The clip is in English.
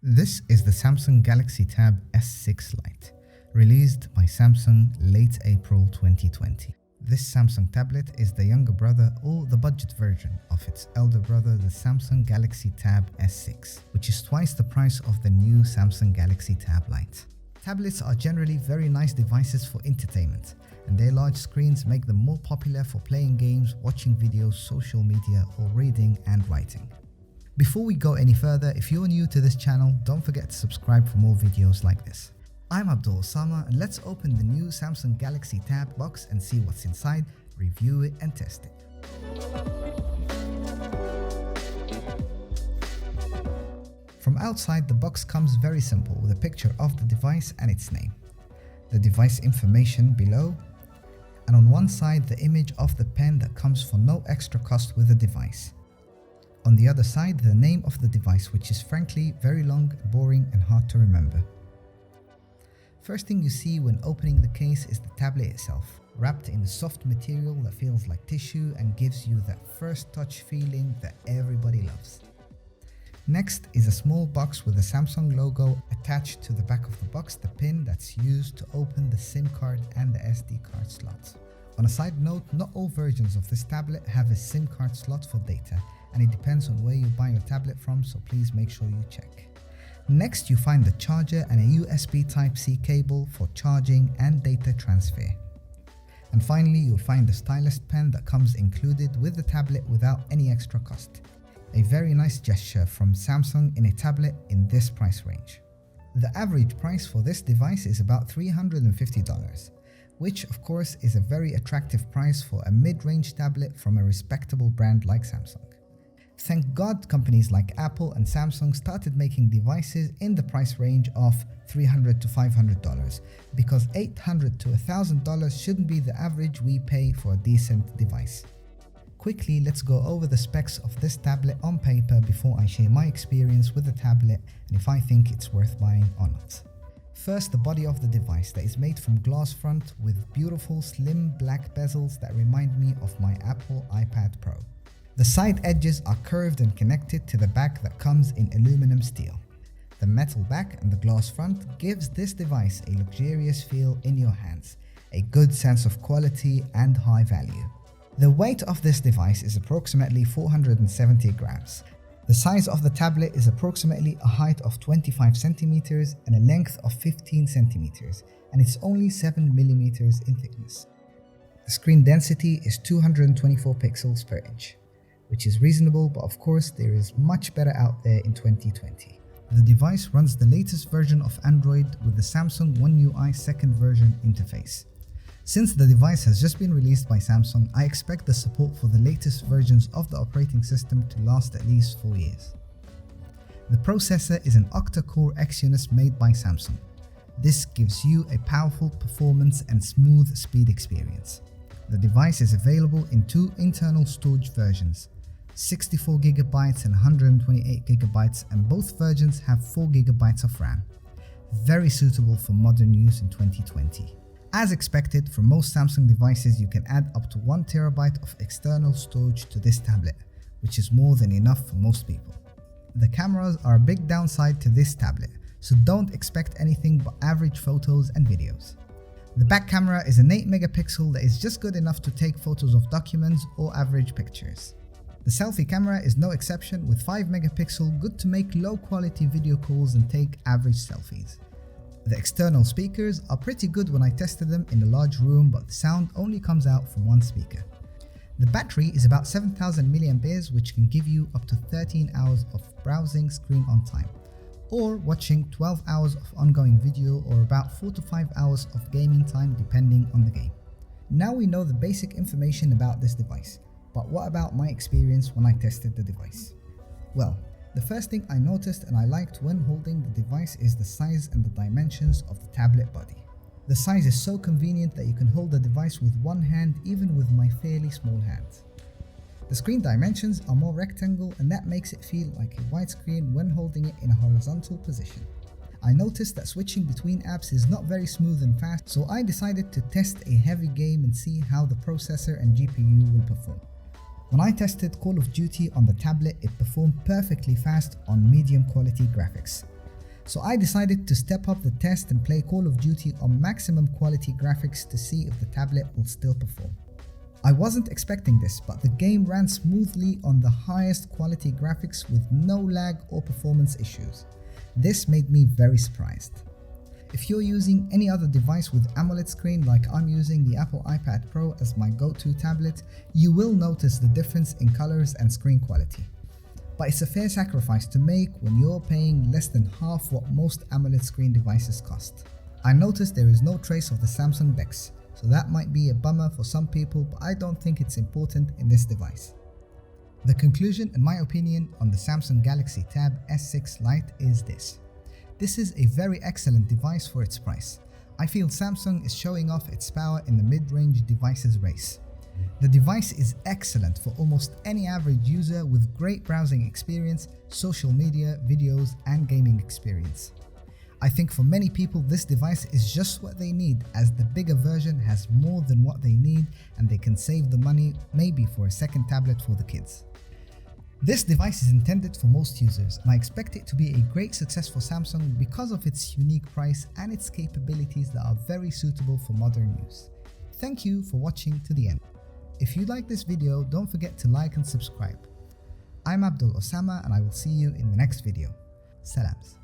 This is the Samsung Galaxy Tab S6 Lite, released by Samsung late April 2020. This Samsung tablet is the younger brother or the budget version of its elder brother, the Samsung Galaxy Tab S6, which is twice the price of the new Samsung Galaxy Tab Lite. Tablets are generally very nice devices for entertainment, and their large screens make them more popular for playing games, watching videos, social media, or reading and writing. Before we go any further, if you're new to this channel, don't forget to subscribe for more videos like this. I'm Abdul Osama, and let's open the new Samsung Galaxy Tab box and see what's inside, review it and test it. From outside, the box comes very simple with a picture of the device and its name, the device information below, and on one side the image of the pen that comes for no extra cost with the device. On the other side, the name of the device, which is frankly very long, boring and hard to remember. First thing you see when opening the case is the tablet itself, wrapped in a soft material that feels like tissue and gives you that first touch feeling that everybody loves. Next is a small box with a Samsung logo attached to the back of the box, the pin that's used to open the SIM card and the SD card slots. On a side note, not all versions of this tablet have a SIM card slot for data, and it depends on where you buy your tablet from, so please make sure you check. Next, you find the charger and a USB Type-C cable for charging and data transfer. And finally, you'll find the stylus pen that comes included with the tablet without any extra cost. A very nice gesture from Samsung in a tablet in this price range. The average price for this device is about $350, which of course is a very attractive price for a mid-range tablet from a respectable brand like Samsung. Thank God companies like Apple and Samsung started making devices in the price range of $300 to $500, because $800 to $1,000 shouldn't be the average we pay for a decent device. Quickly, let's go over the specs of this tablet on paper before I share my experience with the tablet and if I think it's worth buying or not. First, the body of the device that is made from glass front with beautiful slim black bezels that remind me of my Apple iPad Pro. The side edges are curved and connected to the back that comes in aluminum steel. The metal back and the glass front gives this device a luxurious feel in your hands, a good sense of quality and high value. The weight of this device is approximately 470 grams. The size of the tablet is approximately a height of 25 centimeters and a length of 15 centimeters, and it's only 7 millimeters in thickness. The screen density is 224 pixels per inch, which is reasonable, but of course there is much better out there in 2020. The device runs the latest version of Android with the Samsung One UI second version interface. Since the device has just been released by Samsung, I expect the support for the latest versions of the operating system to last at least 4 years. The processor is an octa-core Exynos made by Samsung. This gives you a powerful performance and smooth speed experience. The device is available in two internal storage versions, 64GB and 128GB, and both versions have 4GB of RAM. Very suitable for modern use in 2020. As expected, for most Samsung devices you can add up to 1TB of external storage to this tablet, which is more than enough for most people. The cameras are a big downside to this tablet, so don't expect anything but average photos and videos. The back camera is an 8MP that is just good enough to take photos of documents or average pictures. The selfie camera is no exception, with 5MP, good to make low quality video calls and take average selfies. The external speakers are pretty good when I tested them in a large room, but the sound only comes out from one speaker. The battery is about 7000 mAh, which can give you up to 13 hours of browsing screen on time, or watching 12 hours of ongoing video, or about 4 to 5 hours of gaming time depending on the game. Now we know the basic information about this device, but what about my experience when I tested the device? Well, the first thing I noticed and I liked when holding the device is the size and the dimensions of the tablet body. The size is so convenient that you can hold the device with one hand, even with my fairly small hands. The screen dimensions are more rectangle, and that makes it feel like a widescreen when holding it in a horizontal position. I noticed that switching between apps is not very smooth and fast, so I decided to test a heavy game and see how the processor and GPU will perform. When I tested Call of Duty on the tablet, it performed perfectly fast on medium quality graphics. So I decided to step up the test and play Call of Duty on maximum quality graphics to see if the tablet will still perform. I wasn't expecting this, but the game ran smoothly on the highest quality graphics with no lag or performance issues. This made me very surprised. If you're using any other device with AMOLED screen like I'm using the Apple iPad Pro as my go-to tablet, you will notice the difference in colors and screen quality. But it's a fair sacrifice to make when you're paying less than half what most AMOLED screen devices cost. I noticed there is no trace of the Samsung DeX, so that might be a bummer for some people, but I don't think it's important in this device. The conclusion, in my opinion, on the Samsung Galaxy Tab S6 Lite is this. This is a very excellent device for its price. I feel Samsung is showing off its power in the mid-range devices race. The device is excellent for almost any average user with great browsing experience, social media, videos, and gaming experience. I think for many people this device is just what they need, as the bigger version has more than what they need and they can save the money maybe for a second tablet for the kids. This device is intended for most users, and I expect it to be a great success for Samsung because of its unique price and its capabilities that are very suitable for modern use. Thank you for watching to the end. If you like this video, don't forget to like and subscribe. I'm Abdul Osama and I will see you in the next video. Salams.